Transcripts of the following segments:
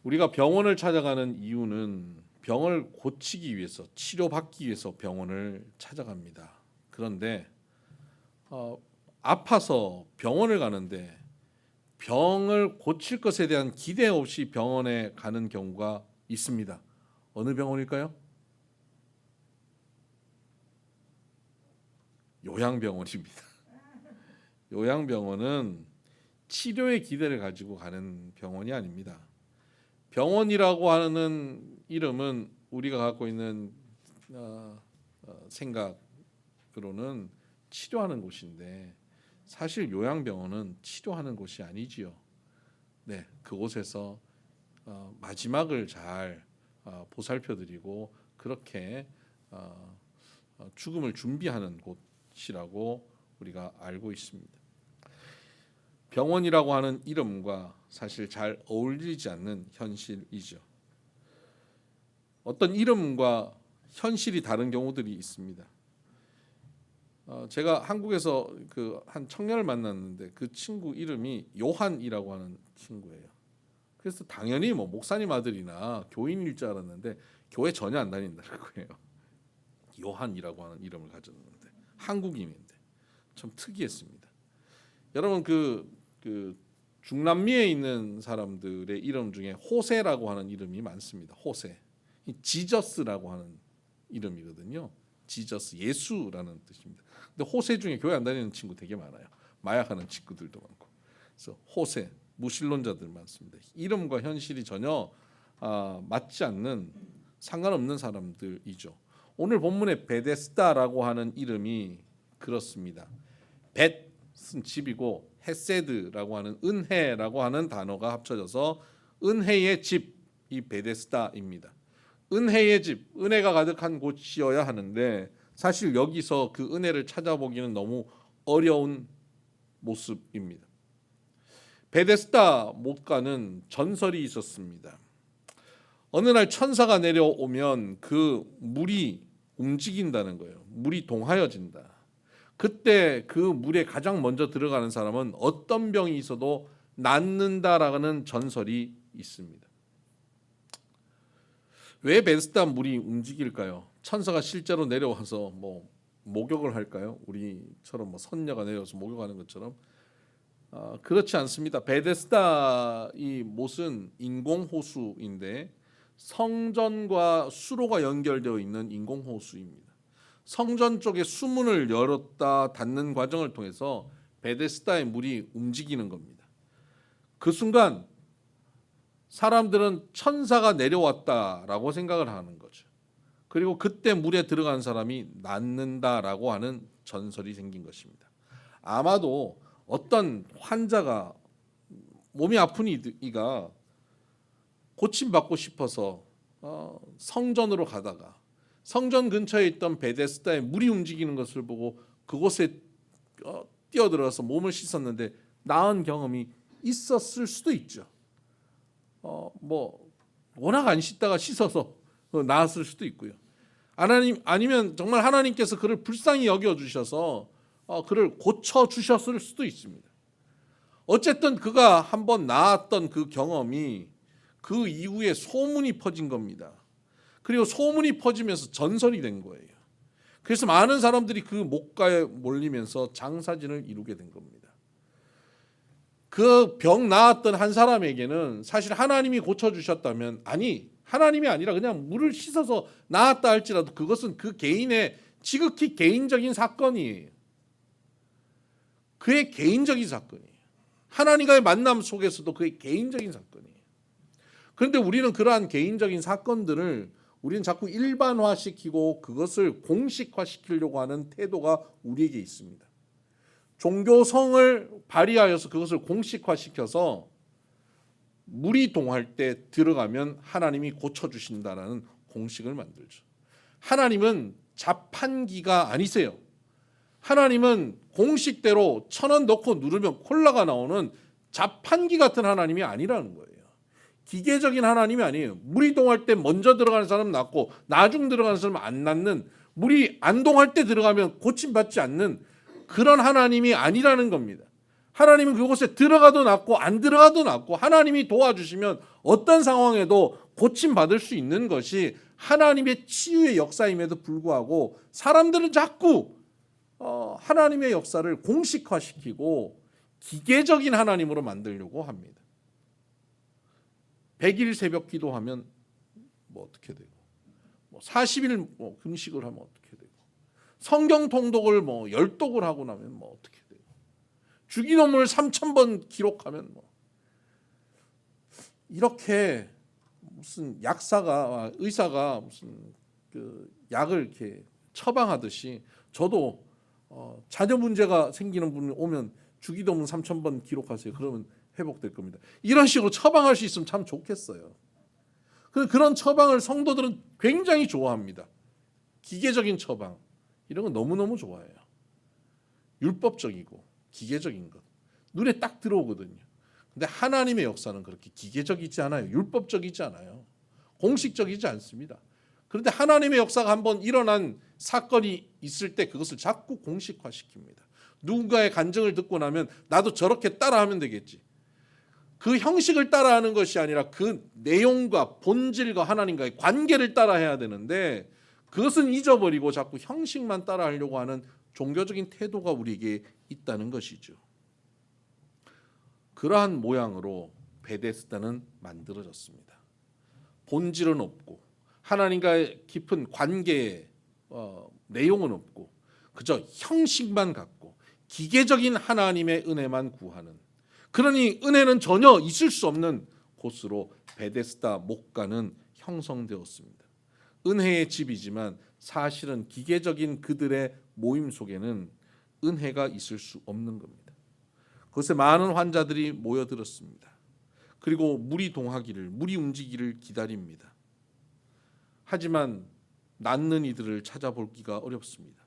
우리가 병원을 찾아가는 이유는 병을 고치기 위해서, 치료받기 위해서 병원을 찾아갑니다. 그런데 아파서 병원을 가는데 병을 고칠 것에 대한 기대 없이 병원에 가는 경우가 있습니다. 어느 병원일까요? 요양병원입니다. 요양병원은 치료의 기대를 가지고 가는 병원이 아닙니다. 병원이라고 하는 이름은 우리가 갖고 있는 생각으로는 치료하는 곳인데 사실 요양병원은 치료하는 곳이 아니지요. 네, 그곳에서 마지막을 잘 보살펴드리고 그렇게 죽음을 준비하는 곳이라고 우리가 알고 있습니다. 병원이라고 하는 이름과 사실 잘 어울리지 않는 현실이죠. 어떤 이름과 현실이 다른 경우들이 있습니다. 제가 한국에서 한 청년을 만났는데 그 친구 이름이 요한이라고 하는 친구예요. 그래서 당연히 뭐 목사님 아들이나 교인일 줄 알았는데 교회 전혀 안 다닌다는 거예요. 요한이라고 하는 이름을 가졌는데 한국인인데 참 특이했습니다. 여러분 그 중남미에 있는 사람들의 이름 중에 호세라고 하는 이름이 많습니다. 호세, 지저스라고 하는 이름이거든요. 지저스, 예수라는 뜻입니다. 근데 호세 중에 교회 안 다니는 친구 되게 많아요. 마약하는 친구들도 많고. 그래서 호세, 무신론자들 많습니다. 이름과 현실이 전혀 맞지 않는 상관없는 사람들이죠. 오늘 본문의 베데스다라고 하는 이름이 그렇습니다. 벳은 집이고 헤세드라고 하는 은혜라고 하는 단어가 합쳐져서 은혜의 집이 베데스다입니다. 은혜의 집, 은혜가 가득한 곳이어야 하는데 사실 여기서 그 은혜를 찾아보기는 너무 어려운 모습입니다. 베데스다 못가는 전설이 있었습니다. 어느 날 천사가 내려오면 그 물이 움직인다는 거예요. 물이 동하여진다. 그때 그 물에 가장 먼저 들어가는 사람은 어떤 병이 있어도 낫는다라는 전설이 있습니다. 왜 베데스다 물이 움직일까요? 천사가 실제로 내려와서 뭐 목욕을 할까요? 우리처럼 뭐 선녀가 내려와서 목욕하는 것처럼 그렇지 않습니다. 베데스다 이 못은 인공 호수인데 성전과 수로가 연결되어 있는 인공 호수입니다. 성전 쪽에 수문을 열었다 닫는 과정을 통해서 베데스다의 물이 움직이는 겁니다. 그 순간 사람들은 천사가 내려왔다라고 생각을 하는 거죠. 그리고 그때 물에 들어간 사람이 낫는다라고 하는 전설이 생긴 것입니다. 아마도 어떤 환자가 몸이 아픈 이가 고침받고 싶어서 성전으로 가다가 성전 근처에 있던 베데스다에 물이 움직이는 것을 보고 그곳에 뛰어들어서 몸을 씻었는데 나은 경험이 있었을 수도 있죠. 뭐 워낙 안 씻다가 씻어서 나았을 수도 있고요. 아니면 정말 하나님께서 그를 불쌍히 여겨 주셔서 그를 고쳐 주셨을 수도 있습니다. 어쨌든 그가 한번 나았던 그 경험이 그 이후에 소문이 퍼진 겁니다. 그리고 소문이 퍼지면서 전설이 된 거예요. 그래서 많은 사람들이 그 목가에 몰리면서 장사진을 이루게 된 겁니다. 그 병 나았던 한 사람에게는 사실 하나님이 고쳐주셨다면 하나님이 아니라 그냥 물을 씻어서 나았다 할지라도 그것은 그 개인의 지극히 개인적인 사건이에요. 그의 개인적인 사건이에요. 하나님과의 만남 속에서도 그의 개인적인 사건이에요. 그런데 우리는 그러한 개인적인 사건들을 우리는 자꾸 일반화시키고 그것을 공식화시키려고 하는 태도가 우리에게 있습니다. 종교성을 발휘하여서 그것을 공식화시켜서 물이 동할 때 들어가면 하나님이 고쳐주신다는 공식을 만들죠. 하나님은 자판기가 아니세요. 하나님은 공식대로 1,000원 넣고 누르면 콜라가 나오는 자판기 같은 하나님이 아니라는 거예요. 기계적인 하나님이 아니에요. 물이 동할 때 먼저 들어가는 사람은 낫고 나중 들어가는 사람은 안 낫는, 물이 안 동할 때 들어가면 고침받지 않는 그런 하나님이 아니라는 겁니다. 하나님은 그곳에 들어가도 낫고 안 들어가도 낫고 하나님이 도와주시면 어떤 상황에도 고침받을 수 있는 것이 하나님의 치유의 역사임에도 불구하고 사람들은 자꾸 하나님의 역사를 공식화시키고 기계적인 하나님으로 만들려고 합니다. 100일 새벽 기도하면 뭐 어떻게 되고 40일 금식을 하면 어떻게 되고 성경 통독을 10독을 하고 나면 어떻게 되고 주기도문을 3,000번 기록하면 이렇게 무슨 의사가 무슨 그 약을 이렇게 처방하듯이 저도 자녀 문제가 생기는 분이 오면 주기도문 3,000번 기록하세요. 그러면 회복될 겁니다. 이런 식으로 처방할 수 있으면 참 좋겠어요. 그런 처방을 성도들은 굉장히 좋아합니다. 기계적인 처방 이런 건 너무너무 좋아해요. 율법적이고 기계적인 것 눈에 딱 들어오거든요. 근데 하나님의 역사는 그렇게 기계적이지 않아요. 율법적이지 않아요. 공식적이지 않습니다. 그런데 하나님의 역사가 한번 일어난 사건이 있을 때 그것을 자꾸 공식화시킵니다. 누군가의 간증을 듣고 나면 나도 저렇게 따라하면 되겠지. 그 형식을 따라하는 것이 아니라 그 내용과 본질과 하나님과의 관계를 따라해야 되는데 그것은 잊어버리고 자꾸 형식만 따라하려고 하는 종교적인 태도가 우리에게 있다는 것이죠. 그러한 모양으로 베데스다는 만들어졌습니다. 본질은 없고 하나님과의 깊은 관계의 내용은 없고 그저 형식만 갖고 기계적인 하나님의 은혜만 구하는, 그러니 은혜는 전혀 있을 수 없는 곳으로 베데스다 목가는 형성되었습니다. 은혜의 집이지만 사실은 기계적인 그들의 모임 속에는 은혜가 있을 수 없는 겁니다. 그것에 많은 환자들이 모여들었습니다. 그리고 물이 움직이기를 기다립니다. 하지만 낫는 이들을 찾아보기가 어렵습니다.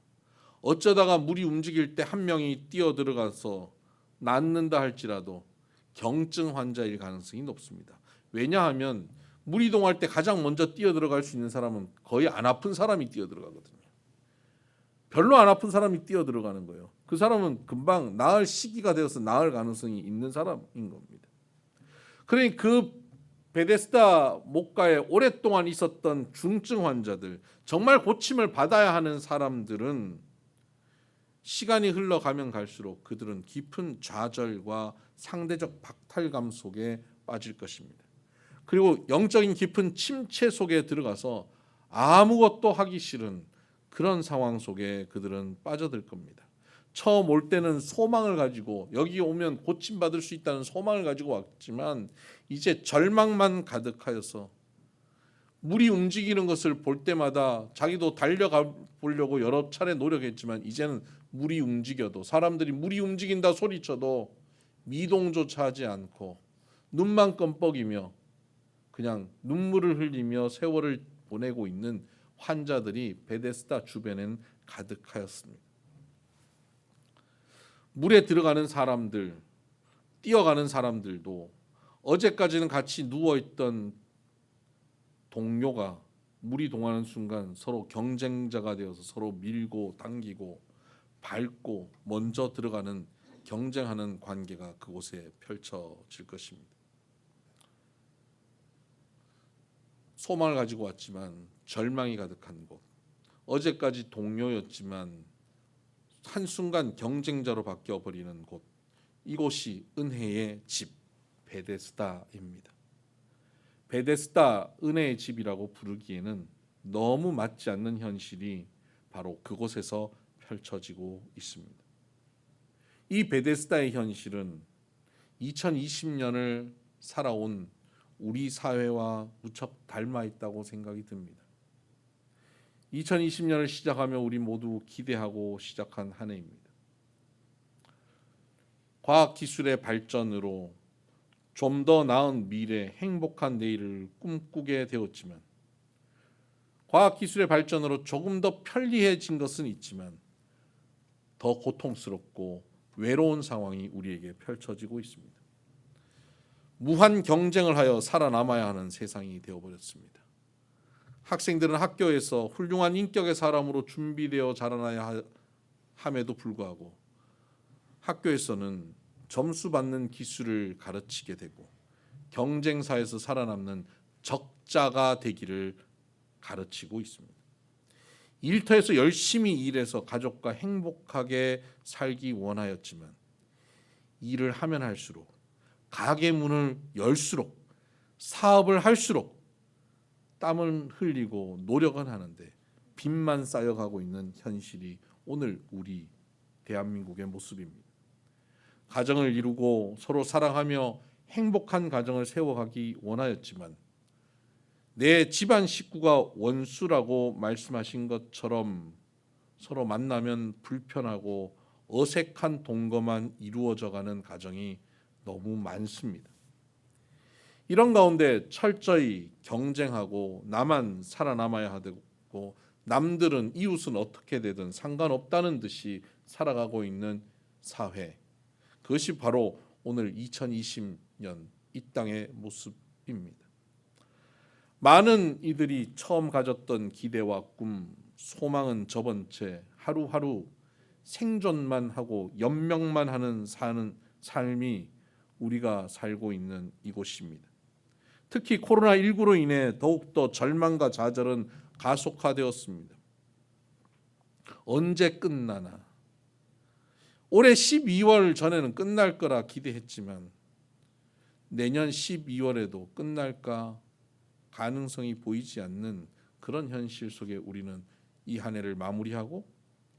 어쩌다가 물이 움직일 때 한 명이 뛰어들어가서 낫는다 할지라도 경증 환자일 가능성이 높습니다. 왜냐하면 물이 동할 때 가장 먼저 뛰어들어갈 수 있는 사람은 거의 안 아픈 사람이 뛰어들어가거든요. 별로 안 아픈 사람이 뛰어들어가는 거예요. 그 사람은 금방 나을 시기가 되어서 나을 가능성이 있는 사람인 겁니다. 그러니 그 베데스다 목가에 오랫동안 있었던 중증 환자들, 정말 고침을 받아야 하는 사람들은 시간이 흘러가면 갈수록 그들은 깊은 좌절과 상대적 박탈감 속에 빠질 것입니다. 그리고 영적인 깊은 침체 속에 들어가서 아무것도 하기 싫은 그런 상황 속에 그들은 빠져들 겁니다. 처음 올 때는 소망을 가지고 여기 오면 고침받을 수 있다는 소망을 가지고 왔지만 이제 절망만 가득하여서 물이 움직이는 것을 볼 때마다 자기도 달려가 보려고 여러 차례 노력했지만 이제는 물이 움직여도, 사람들이 물이 움직인다 소리쳐도 미동조차 하지 않고 눈만 껌뻑이며 그냥 눈물을 흘리며 세월을 보내고 있는 환자들이 베데스다 주변엔 가득하였습니다. 물에 들어가는 사람들, 뛰어가는 사람들도 어제까지는 같이 누워있던 동료가 물이 동하는 순간 서로 경쟁자가 되어서 서로 밀고 당기고 밟고 먼저 들어가는 경쟁하는 관계가 그곳에 펼쳐질 것입니다. 소망을 가지고 왔지만 절망이 가득한 곳, 어제까지 동료였지만 한순간 경쟁자로 바뀌어버리는 곳, 이곳이 은혜의 집 베데스다입니다. 베데스다 은혜의 집이라고 부르기에는 너무 맞지 않는 현실이 바로 그곳에서 펼쳐지고 있습니다. 이 베데스다의 현실은 2020년을 살아온 우리 사회와 무척 닮아 있다고 생각이 듭니다. 2020년을 시작하며 우리 모두 기대하고 시작한 한 해입니다. 과학기술의 발전으로 좀 더 나은 미래, 행복한 내일을 꿈꾸게 되었지만 과학기술의 발전으로 조금 더 편리해진 것은 있지만 더 고통스럽고 외로운 상황이 우리에게 펼쳐지고 있습니다. 무한 경쟁을 하여 살아남아야 하는 세상이 되어버렸습니다. 학생들은 학교에서 훌륭한 인격의 사람으로 준비되어 자라나야 함에도 불구하고 학교에서는 점수 받는 기술을 가르치게 되고 경쟁사에서 살아남는 적자가 되기를 가르치고 있습니다. 일터에서 열심히 일해서 가족과 행복하게 살기 원하였지만 일을 하면 할수록 가게 문을 열수록 사업을 할수록 땀을 흘리고 노력은 하는데 빚만 쌓여가고 있는 현실이 오늘 우리 대한민국의 모습입니다. 가정을 이루고 서로 사랑하며 행복한 가정을 세워가기 원하였지만 내 집안 식구가 원수라고 말씀하신 것처럼 서로 만나면 불편하고 어색한 동거만 이루어져가는 가정이 너무 많습니다. 이런 가운데 철저히 경쟁하고 나만 살아남아야 되고 남들은 이웃은 어떻게 되든 상관없다는 듯이 살아가고 있는 사회, 그것이 바로 오늘 2020년 이 땅의 모습입니다. 많은 이들이 처음 가졌던 기대와 꿈, 소망은 접은 채 하루하루 생존만 하고 연명만 하는 사는 삶이 우리가 살고 있는 이곳입니다. 특히 코로나19로 인해 더욱더 절망과 좌절은 가속화되었습니다. 언제 끝나나? 올해 12월 전에는 끝날 거라 기대했지만 내년 12월에도 끝날까 가능성이 보이지 않는 그런 현실 속에 우리는 이 한 해를 마무리하고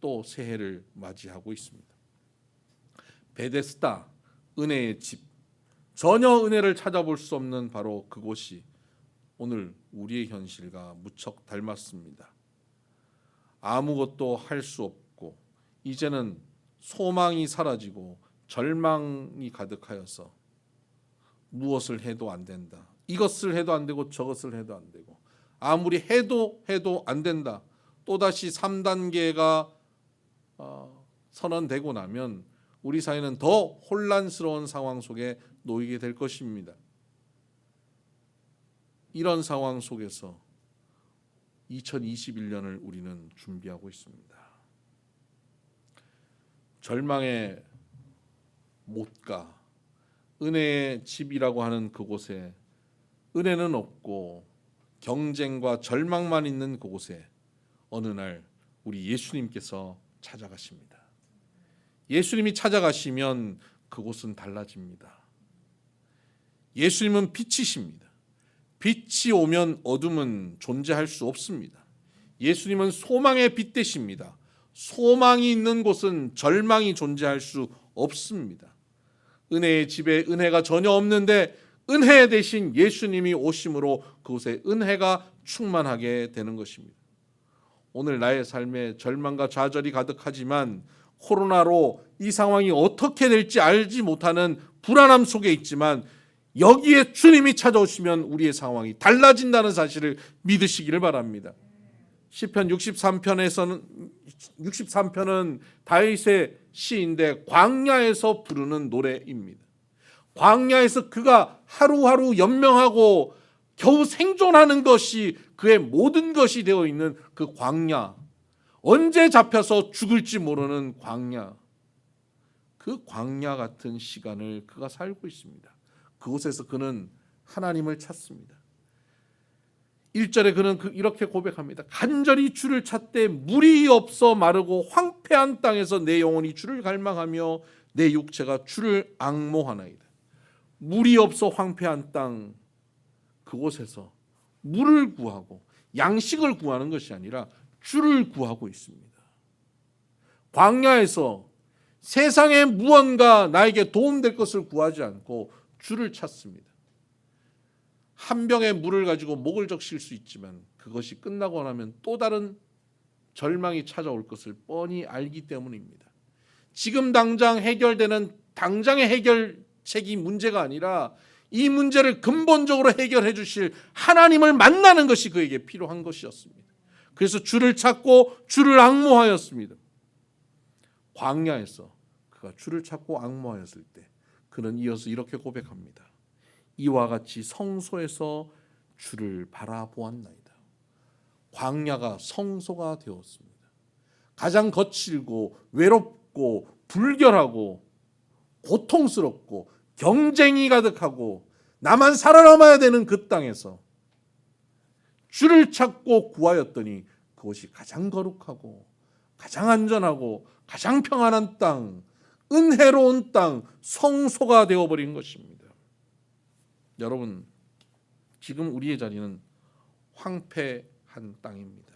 또 새해를 맞이하고 있습니다. 베데스다, 은혜의 집, 전혀 은혜를 찾아볼 수 없는 바로 그곳이 오늘 우리의 현실과 무척 닮았습니다. 아무것도 할 수 없고 이제는 소망이 사라지고 절망이 가득하여서 무엇을 해도 안 된다. 이것을 해도 안 되고 저것을 해도 안 되고 아무리 해도 안 된다. 또다시 3단계가 선언되고 나면 우리 사회는 더 혼란스러운 상황 속에 놓이게 될 것입니다. 이런 상황 속에서 2021년을 우리는 준비하고 있습니다. 절망에 못 가. 은혜의 집이라고 하는 그곳에 은혜는 없고 경쟁과 절망만 있는 그곳에 어느 날 우리 예수님께서 찾아가십니다. 예수님이 찾아가시면 그곳은 달라집니다. 예수님은 빛이십니다. 빛이 오면 어둠은 존재할 수 없습니다. 예수님은 소망의 빛 되십니다. 소망이 있는 곳은 절망이 존재할 수 없습니다. 은혜의 집에 은혜가 전혀 없는데 은혜 대신 예수님이 오심으로 그곳에 은혜가 충만하게 되는 것입니다. 오늘 나의 삶에 절망과 좌절이 가득하지만 코로나로 이 상황이 어떻게 될지 알지 못하는 불안함 속에 있지만 여기에 주님이 찾아오시면 우리의 상황이 달라진다는 사실을 믿으시기를 바랍니다. 시편 63편은 다윗의 시인데 광야에서 부르는 노래입니다. 광야에서 그가 하루하루 연명하고 겨우 생존하는 것이 그의 모든 것이 되어 있는 그 광야, 언제 잡혀서 죽을지 모르는 광야, 그 광야 같은 시간을 그가 살고 있습니다. 그곳에서 그는 하나님을 찾습니다. 1절에 그는 이렇게 고백합니다. 간절히 주를 찾되 물이 없어 마르고 황폐한 땅에서 내 영혼이 주를 갈망하며 내 육체가 주를 앙모하나이다. 물이 없어 황폐한 땅, 그곳에서 물을 구하고 양식을 구하는 것이 아니라 주를 구하고 있습니다. 광야에서 세상에 무언가 나에게 도움될 것을 구하지 않고 주를 찾습니다. 한 병의 물을 가지고 목을 적실 수 있지만 그것이 끝나고 나면 또 다른 절망이 찾아올 것을 뻔히 알기 때문입니다. 지금 당장 해결되는 당장의 해결책이 문제가 아니라 이 문제를 근본적으로 해결해 주실 하나님을 만나는 것이 그에게 필요한 것이었습니다. 그래서 주를 찾고 주를 앙모하였습니다. 광야에서 그가 주를 찾고 앙모하였을 때 그는 이어서 이렇게 고백합니다. 이와 같이 성소에서 주를 바라보았나이다. 광야가 성소가 되었습니다. 가장 거칠고 외롭고 불결하고 고통스럽고 경쟁이 가득하고 나만 살아남아야 되는 그 땅에서 주를 찾고 구하였더니 그것이 가장 거룩하고 가장 안전하고 가장 평안한 땅, 은혜로운 땅, 성소가 되어버린 것입니다. 여러분, 지금 우리의 자리는 황폐한 땅입니다.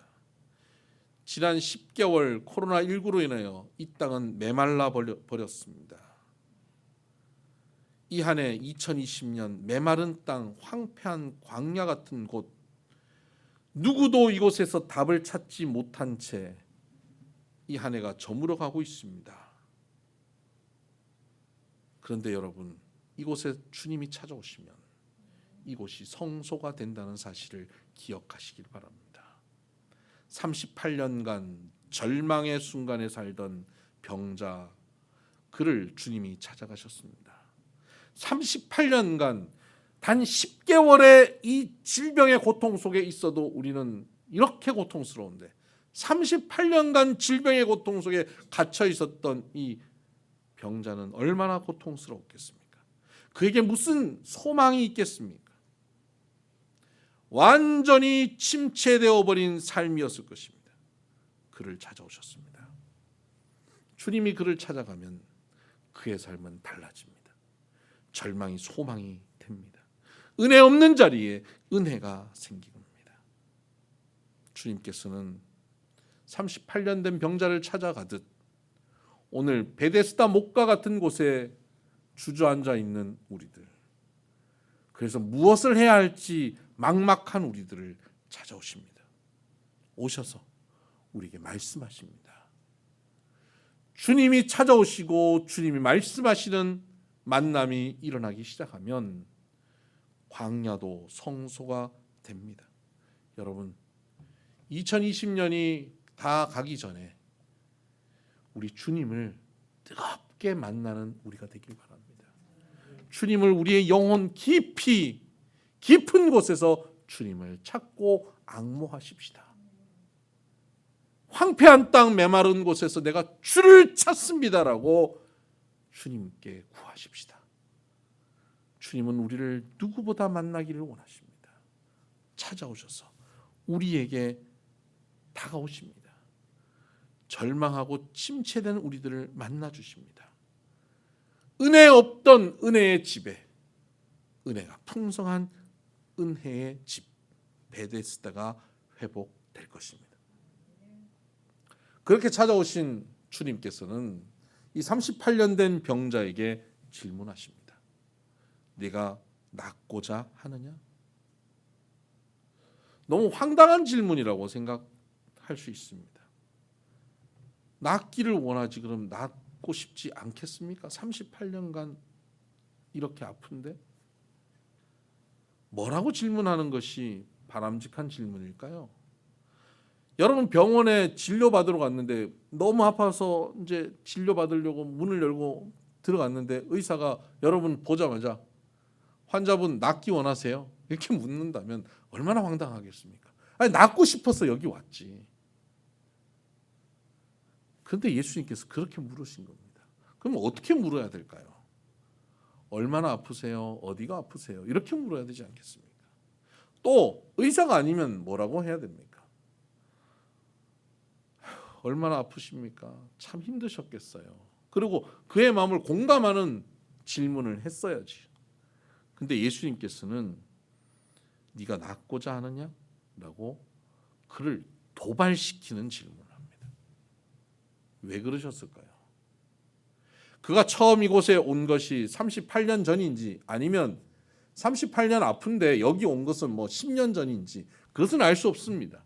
지난 10개월 코로나19로 인하여 이 땅은 메말라 버렸습니다. 이 한 해 2020년 메마른 땅, 황폐한 광야 같은 곳, 누구도 이곳에서 답을 찾지 못한 채 이 한 해가 저물어가고 있습니다. 그런데 여러분, 이곳에 주님이 찾아오시면 이곳이 성소가 된다는 사실을 기억하시길 바랍니다. 38년간 절망의 순간에 살던 병자, 그를 주님이 찾아가셨습니다. 38년간 단 10개월의 이 질병의 고통 속에 있어도 우리는 이렇게 고통스러운데 38년간 질병의 고통 속에 갇혀 있었던 이 병자는 얼마나 고통스러웠겠습니까? 그에게 무슨 소망이 있겠습니까? 완전히 침체되어 버린 삶이었을 것입니다. 그를 찾아오셨습니다. 주님이 그를 찾아가면 그의 삶은 달라집니다. 절망이 소망이 됩니다. 은혜 없는 자리에 은혜가 생깁니다. 주님께서는 38년 된 병자를 찾아가듯 오늘 베데스다 목과 같은 곳에 주저앉아 있는 우리들, 그래서 무엇을 해야 할지 막막한 우리들을 찾아오십니다. 오셔서 우리에게 말씀하십니다. 주님이 찾아오시고 주님이 말씀하시는 만남이 일어나기 시작하면 광야도 성소가 됩니다. 여러분, 2020년이 다 가기 전에 우리 주님을 뜨겁게 만나는 우리가 되길 바랍니다. 주님을 우리의 영혼 깊이 깊은 곳에서 주님을 찾고 앙모하십시다. 황폐한 땅 메마른 곳에서 내가 주를 찾습니다라고 주님께 구하십시다. 주님은 우리를 누구보다 만나기를 원하십니다. 찾아오셔서 우리에게 다가오십니다. 절망하고 침체된 우리들을 만나주십니다. 은혜 없던 은혜의 집에 은혜가 풍성한 은혜의 집 베데스다가 회복될 것입니다. 그렇게 찾아오신 주님께서는 이 38년 된 병자에게 질문하십니다. 네가 낫고자 하느냐? 너무 황당한 질문이라고 생각할 수 있습니다. 낫기를 원하지 그럼 낫고 싶지 않겠습니까? 38년간 이렇게 아픈데 뭐라고 질문하는 것이 바람직한 질문일까요? 여러분, 병원에 진료받으러 갔는데 너무 아파서 이제 진료받으려고 문을 열고 들어갔는데 의사가 여러분 보자마자 환자분 낫기 원하세요? 이렇게 묻는다면 얼마나 황당하겠습니까? 아니, 낫고 싶어서 여기 왔지. 그런데 예수님께서 그렇게 물으신 겁니다. 그럼 어떻게 물어야 될까요? 얼마나 아프세요? 어디가 아프세요? 이렇게 물어야 되지 않겠습니까? 또 의사가 아니면 뭐라고 해야 됩니까? 얼마나 아프십니까? 참 힘드셨겠어요. 그리고 그의 마음을 공감하는 질문을 했어야지. 근데 예수님께서는 네가 낫고자 하느냐? 라고 그를 도발시키는 질문을 합니다. 왜 그러셨을까요? 그가 처음 이곳에 온 것이 38년 전인지 아니면 38년 아픈데 여기 온 것은 뭐 10년 전인지 그것은 알 수 없습니다.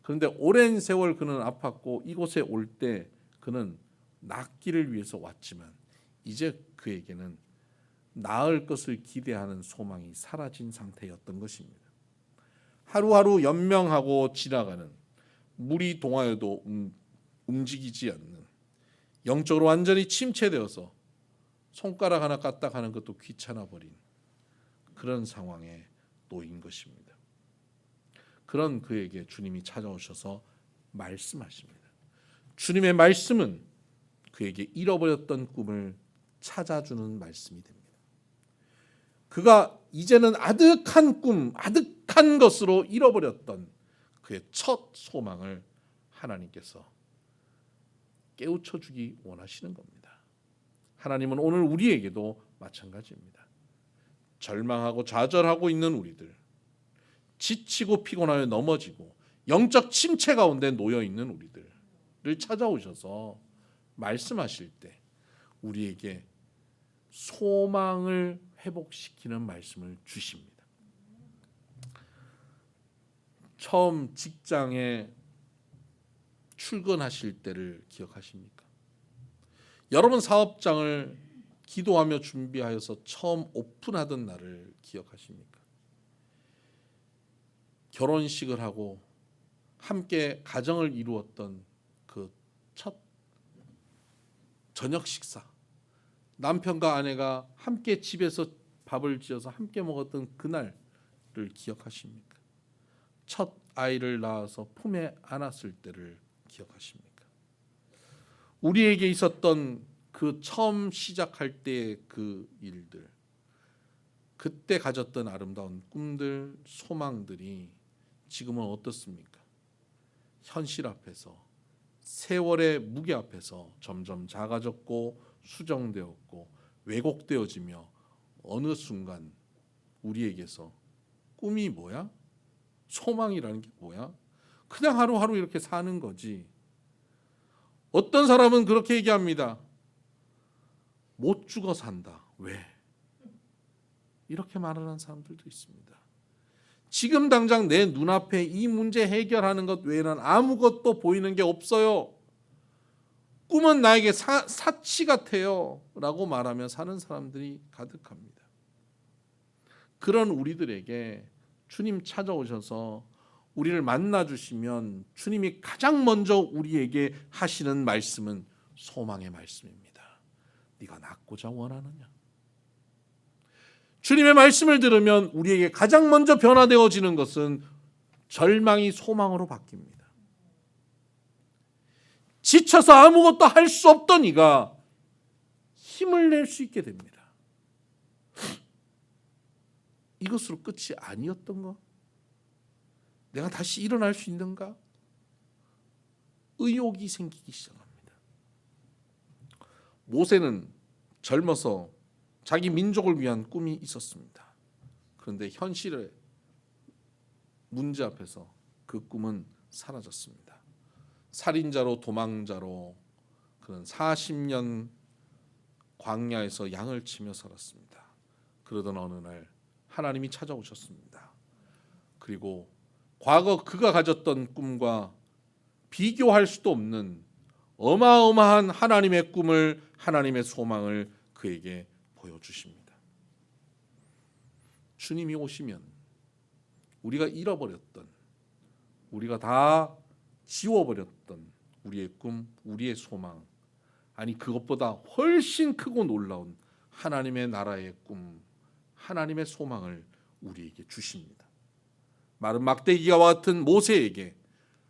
그런데 오랜 세월 그는 아팠고 이곳에 올 때 그는 낫기를 위해서 왔지만 이제 그에게는 나을 것을 기대하는 소망이 사라진 상태였던 것입니다. 하루하루 연명하고 지나가는, 물이 동하여도 움직이지 않는, 영적으로 완전히 침체되어서 손가락 하나 까딱하는 것도 귀찮아 버린 그런 상황에 놓인 것입니다. 그런 그에게 주님이 찾아오셔서 말씀하십니다. 주님의 말씀은 그에게 잃어버렸던 꿈을 찾아주는 말씀이 됩니다. 그가 이제는 아득한 꿈, 아득한 것으로 잃어버렸던 그의 첫 소망을 하나님께서 깨우쳐 주기 원하시는 겁니다. 하나님은 오늘 우리에게도 마찬가지입니다. 절망하고 좌절하고 있는 우리들, 지치고 피곤하여 넘어지고 영적 침체 가운데 놓여 있는 우리들을 찾아오셔서 말씀하실 때 우리에게 소망을 회복시키는 말씀을 주십니다. 처음 직장에 출근하실 때를 기억하십니까? 여러분 사업장을 기도하며 준비하여서 처음 오픈하던 날을 기억하십니까? 결혼식을 하고 함께 가정을 이루었던 그 첫 저녁 식사, 남편과 아내가 함께 집에서 밥을 지어서 함께 먹었던 그날을 기억하십니까? 첫 아이를 낳아서 품에 안았을 때를 기억하십니까? 우리에게 있었던 그 처음 시작할 때의 그 일들, 그때 가졌던 아름다운 꿈들, 소망들이 지금은 어떻습니까? 현실 앞에서, 세월의 무게 앞에서 점점 작아졌고 수정되었고 왜곡되어지며 어느 순간 우리에게서 꿈이 뭐야? 소망이라는 게 뭐야? 그냥 하루하루 이렇게 사는 거지. 어떤 사람은 그렇게 얘기합니다. 못 죽어 산다. 왜? 이렇게 말하는 사람들도 있습니다. 지금 당장 내 눈앞에 이 문제 해결하는 것 외에는 아무것도 보이는 게 없어요. 꿈은 나에게 사치 같아요 라고 말하며 사는 사람들이 가득합니다. 그런 우리들에게 주님 찾아오셔서 우리를 만나주시면 주님이 가장 먼저 우리에게 하시는 말씀은 소망의 말씀입니다. 네가 낫고자 원하느냐? 주님의 말씀을 들으면 우리에게 가장 먼저 변화되어지는 것은 절망이 소망으로 바뀝니다. 지쳐서 아무것도 할 수 없던 이가 힘을 낼 수 있게 됩니다. 이것으로 끝이 아니었던가? 내가 다시 일어날 수 있는가? 의욕이 생기기 시작합니다. 모세는 젊어서 자기 민족을 위한 꿈이 있었습니다. 그런데 현실의 문제 앞에서 그 꿈은 사라졌습니다. 살인자로 도망자로 그는 40년 광야에서 양을 치며 살았습니다. 그러던 어느 날 하나님이 찾아오셨습니다. 그리고 과거 그가 가졌던 꿈과 비교할 수도 없는 어마어마한 하나님의 꿈을, 하나님의 소망을 그에게 보여주십니다. 주님이 오시면 우리가 잃어버렸던, 우리가 다 지워버렸던 우리의 꿈, 우리의 소망, 아니 그것보다 훨씬 크고 놀라운 하나님의 나라의 꿈, 하나님의 소망을 우리에게 주십니다. 마른 막대기와 같은 모세에게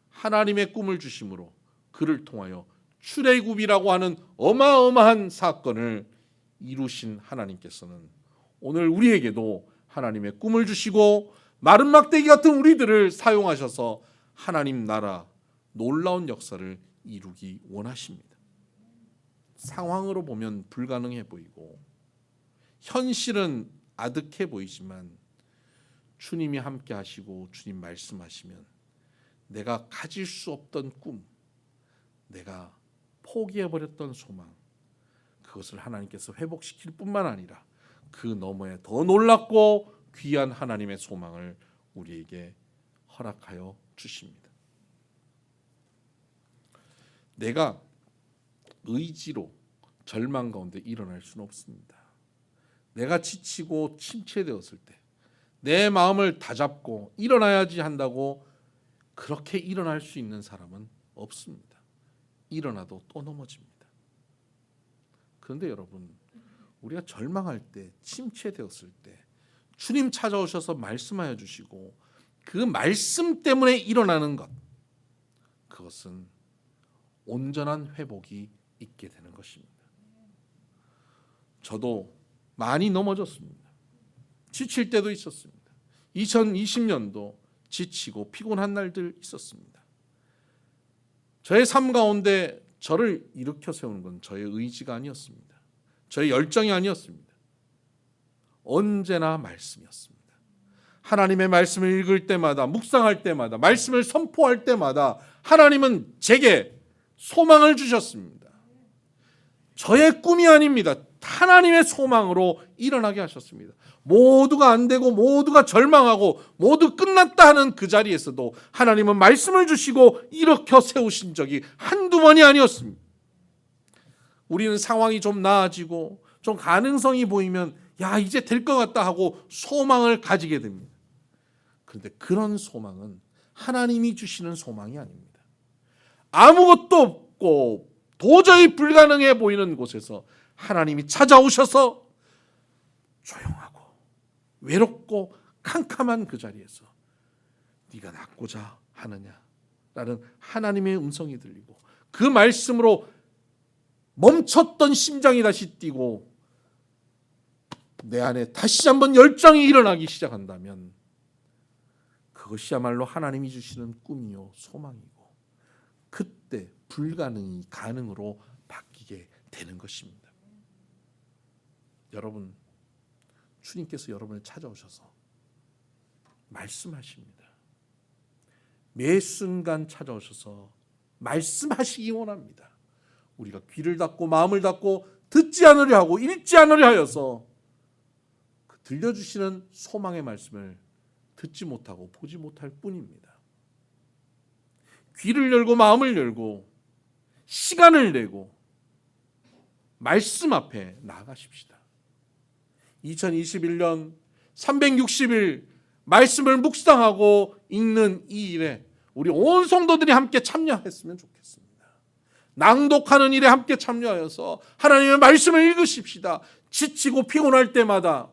하나님의 꿈을 주심으로 그를 통하여 출애굽이라고 하는 어마어마한 사건을 이루신 하나님께서는 오늘 우리에게도 하나님의 꿈을 주시고 마른 막대기 같은 우리들을 사용하셔서 하나님 나라 놀라운 역사를 이루기 원하십니다. 상황으로 보면 불가능해 보이고 현실은 아득해 보이지만 주님이 함께 하시고 주님 말씀하시면 내가 가질 수 없던 꿈, 내가 포기해버렸던 소망, 그것을 하나님께서 회복시킬 뿐만 아니라 그 너머에 더 놀랍고 귀한 하나님의 소망을 우리에게 허락하여 주십니다. 내가 의지로 절망 가운데 일어날 수는 없습니다. 내가 지치고 침체되었을 때 내 마음을 다잡고 일어나야지 한다고 그렇게 일어날 수 있는 사람은 없습니다. 일어나도 또 넘어집니다. 그런데 여러분, 우리가 절망할 때, 침체되었을 때 주님 찾아오셔서 말씀하여 주시고 그 말씀 때문에 일어나는 것, 그것은 온전한 회복이 있게 되는 것입니다. 저도 많이 넘어졌습니다. 지칠 때도 있었습니다. 2020년도 지치고 피곤한 날들 있었습니다. 저의 삶 가운데 저를 일으켜 세우는 건 저의 의지가 아니었습니다. 저의 열정이 아니었습니다. 언제나 말씀이었습니다. 하나님의 말씀을 읽을 때마다, 묵상할 때마다, 말씀을 선포할 때마다 하나님은 제게 소망을 주셨습니다. 저의 꿈이 아닙니다. 하나님의 소망으로 일어나게 하셨습니다. 모두가 안 되고 모두가 절망하고 모두 끝났다 하는 그 자리에서도 하나님은 말씀을 주시고 일으켜 세우신 적이 한두 번이 아니었습니다. 우리는 상황이 좀 나아지고 좀 가능성이 보이면 야, 이제 될 것 같다 하고 소망을 가지게 됩니다. 그런데 그런 소망은 하나님이 주시는 소망이 아닙니다. 아무것도 없고 도저히 불가능해 보이는 곳에서 하나님이 찾아오셔서 조용하고 외롭고 캄캄한 그 자리에서 네가 낫고자 하느냐라는 하나님의 음성이 들리고 그 말씀으로 멈췄던 심장이 다시 뛰고 내 안에 다시 한번 열정이 일어나기 시작한다면 그것이야말로 하나님이 주시는 꿈이요 소망이고 그때 불가능이 가능으로 바뀌게 되는 것입니다. 여러분, 주님께서 여러분을 찾아오셔서 말씀하십니다. 매 순간 찾아오셔서 말씀하시기 원합니다. 우리가 귀를 닫고 마음을 닫고 듣지 않으려 하고 읽지 않으려 하여서 그 들려주시는 소망의 말씀을 듣지 못하고 보지 못할 뿐입니다. 귀를 열고 마음을 열고 시간을 내고 말씀 앞에 나아가십시다. 2021년 360일 말씀을 묵상하고 읽는 이 일에 우리 온 성도들이 함께 참여했으면 좋겠습니다. 낭독하는 일에 함께 참여하여서 하나님의 말씀을 읽으십시다. 지치고 피곤할 때마다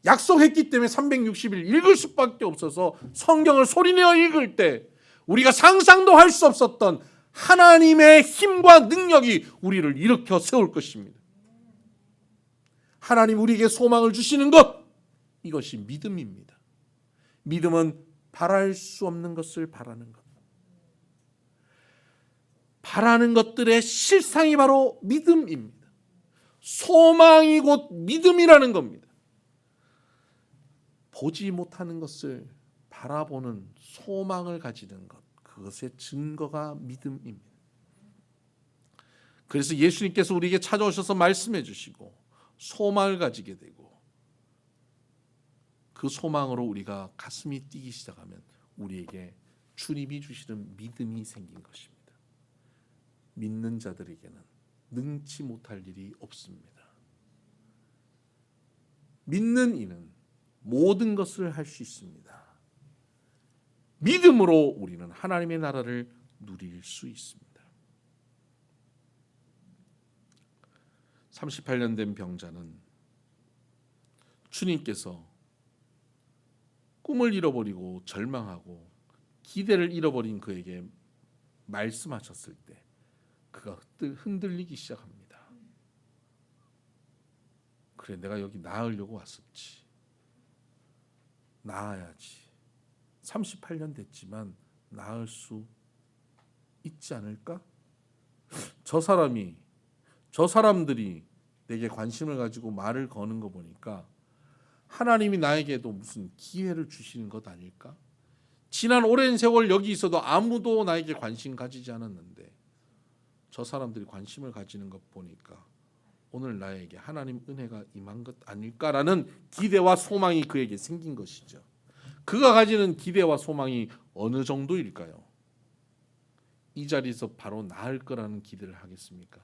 약속했기 때문에 360일 읽을 수밖에 없어서 성경을 소리내어 읽을 때 우리가 상상도 할 수 없었던 하나님의 힘과 능력이 우리를 일으켜 세울 것입니다. 하나님 우리에게 소망을 주시는 것, 이것이 믿음입니다. 믿음은 바랄 수 없는 것을 바라는 것. 바라는 것들의 실상이 바로 믿음입니다. 소망이 곧 믿음이라는 겁니다. 보지 못하는 것을 바라보는 소망을 가지는 것, 그것의 증거가 믿음입니다. 그래서 예수님께서 우리에게 찾아오셔서 말씀해 주시고 소망을 가지게 되고 그 소망으로 우리가 가슴이 뛰기 시작하면 우리에게 주님이 주시는 믿음이 생긴 것입니다. 믿는 자들에게는 능치 못할 일이 없습니다. 믿는 이는 모든 것을 할 수 있습니다. 믿음으로 우리는 하나님의 나라를 누릴 수 있습니다. 38년 된 병자는 주님께서 꿈을 잃어버리고 절망하고 기대를 잃어버린 그에게 말씀하셨을 때 그가 흔들리기 시작합니다. 그래, 내가 여기 나으려고 왔었지. 나아야지. 38년 됐지만 나을 수 있지 않을까? 저 사람들이 내게 관심을 가지고 말을 거는 거 보니까 하나님이 나에게도 무슨 기회를 주시는 것 아닐까? 지난 오랜 세월 여기 있어도 아무도 나에게 관심 가지지 않았는데 저 사람들이 관심을 가지는 것 보니까 오늘 나에게 하나님 은혜가 임한 것 아닐까라는 기대와 소망이 그에게 생긴 것이죠. 그가 가지는 기대와 소망이 어느 정도일까요? 이 자리에서 바로 나을 거라는 기대를 하겠습니까?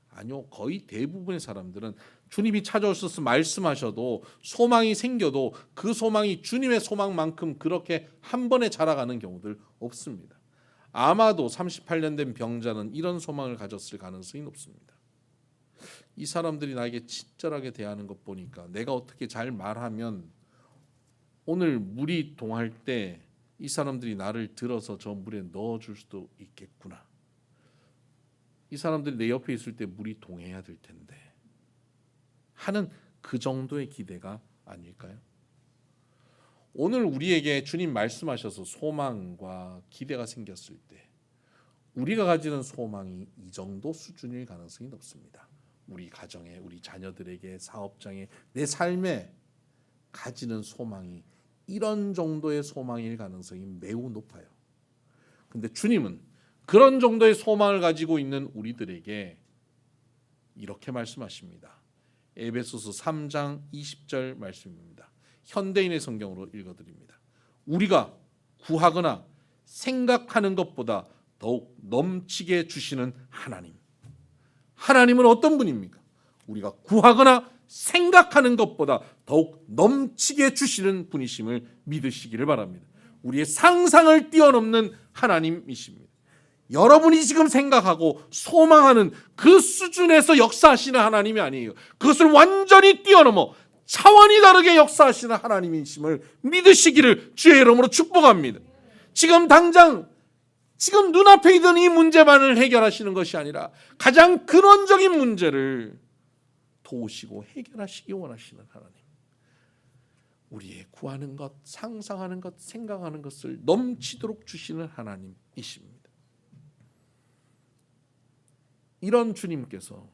아니요. 거의 대부분의 사람들은 주님이 찾아오셔서 말씀하셔도 소망이 생겨도 그 소망이 주님의 소망만큼 그렇게 한 번에 자라가는 경우들 없습니다. 아마도 38년 된 병자는 이런 소망을 가졌을 가능성이 높습니다. 이 사람들이 나에게 친절하게 대하는 것 보니까 내가 어떻게 잘 말하면 오늘 물이 동할 때 이 사람들이 나를 들어서 저 물에 넣어줄 수도 있겠구나. 이 사람들이 내 옆에 있을 때 물이 동해야 될 텐데 하는 그 정도의 기대가 아닐까요? 오늘 우리에게 주님 말씀하셔서 소망과 기대가 생겼을 때 우리가 가지는 소망이 이 정도 수준일 가능성이 높습니다. 우리 가정에, 우리 자녀들에게, 사업장에, 내 삶에 가지는 소망이 이런 정도의 소망일 가능성이 매우 높아요. 근데 주님은 그런 정도의 소망을 가지고 있는 우리들에게 이렇게 말씀하십니다. 에베소서 3장 20절 말씀입니다. 현대인의 성경으로 읽어드립니다. 우리가 구하거나 생각하는 것보다 더욱 넘치게 주시는 하나님. 하나님은 어떤 분입니까? 우리가 구하거나 생각하는 것보다 더욱 넘치게 주시는 분이심을 믿으시기를 바랍니다. 우리의 상상을 뛰어넘는 하나님이십니다. 여러분이 지금 생각하고 소망하는 그 수준에서 역사하시는 하나님이 아니에요. 그것을 완전히 뛰어넘어 차원이 다르게 역사하시는 하나님이심을 믿으시기를 주의 이름으로 축복합니다. 지금 당장 지금 눈앞에 있는 이 문제만을 해결하시는 것이 아니라 가장 근원적인 문제를 도우시고 해결하시기 원하시는 하나님. 우리의 구하는 것, 상상하는 것, 생각하는 것을 넘치도록 주시는 하나님이십니다. 이런 주님께서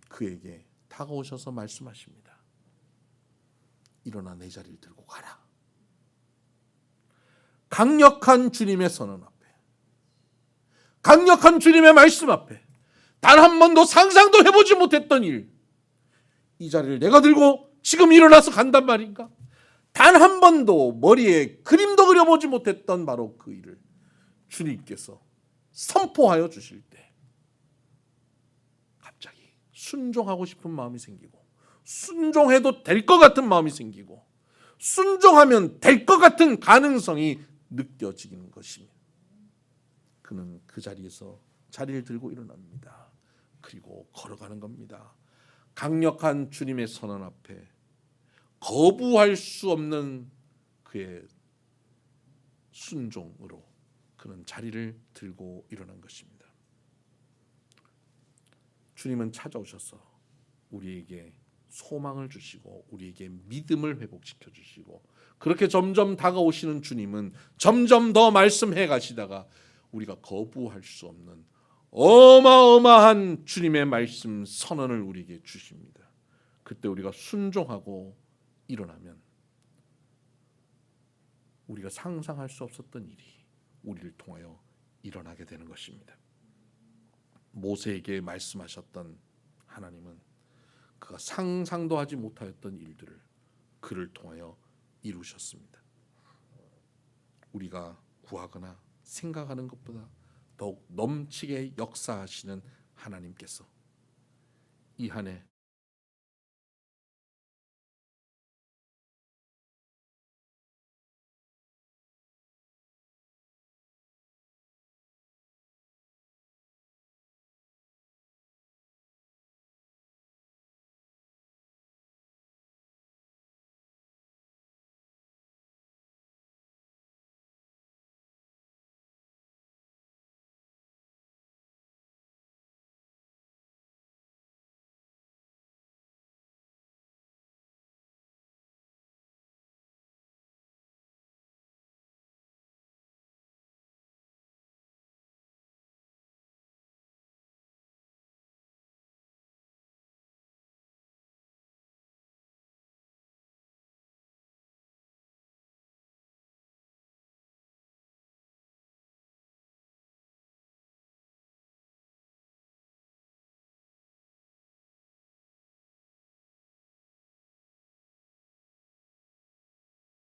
그에게 다가오셔서 말씀하십니다. 일어나 내 자리를 들고 가라. 강력한 주님의 선언 앞에, 강력한 주님의 말씀 앞에 단 한 번도 상상도 해보지 못했던 일, 이 자리를 내가 들고 지금 일어나서 간단 말인가? 단 한 번도 머리에 그림도 그려보지 못했던 바로 그 일을 주님께서 선포하여 주실 때 갑자기 순종하고 싶은 마음이 생기고, 순종해도 될 것 같은 마음이 생기고, 순종하면 될 것 같은 가능성이 느껴지는 것입니다. 그는 그 자리에서 자리를 들고 일어납니다. 그리고 걸어가는 겁니다. 강력한 주님의 선언 앞에 거부할 수 없는 그의 순종으로 그는 자리를 들고 일어난 것입니다. 주님은 찾아오셔서 우리에게 소망을 주시고 우리에게 믿음을 회복시켜 주시고, 그렇게 점점 다가오시는 주님은 점점 더 말씀해 가시다가 우리가 거부할 수 없는 어마어마한 주님의 말씀 선언을 우리에게 주십니다. 그때 우리가 순종하고 일어나면 우리가 상상할 수 없었던 일이 우리를 통하여 일어나게 되는 것입니다. 모세에게 말씀하셨던 하나님은 그가 상상도 하지 못하였던 일들을 그를 통하여 이루셨습니다. 우리가 구하거나 생각하는 것보다 더욱 넘치게 역사하시는 하나님께서 이 한 해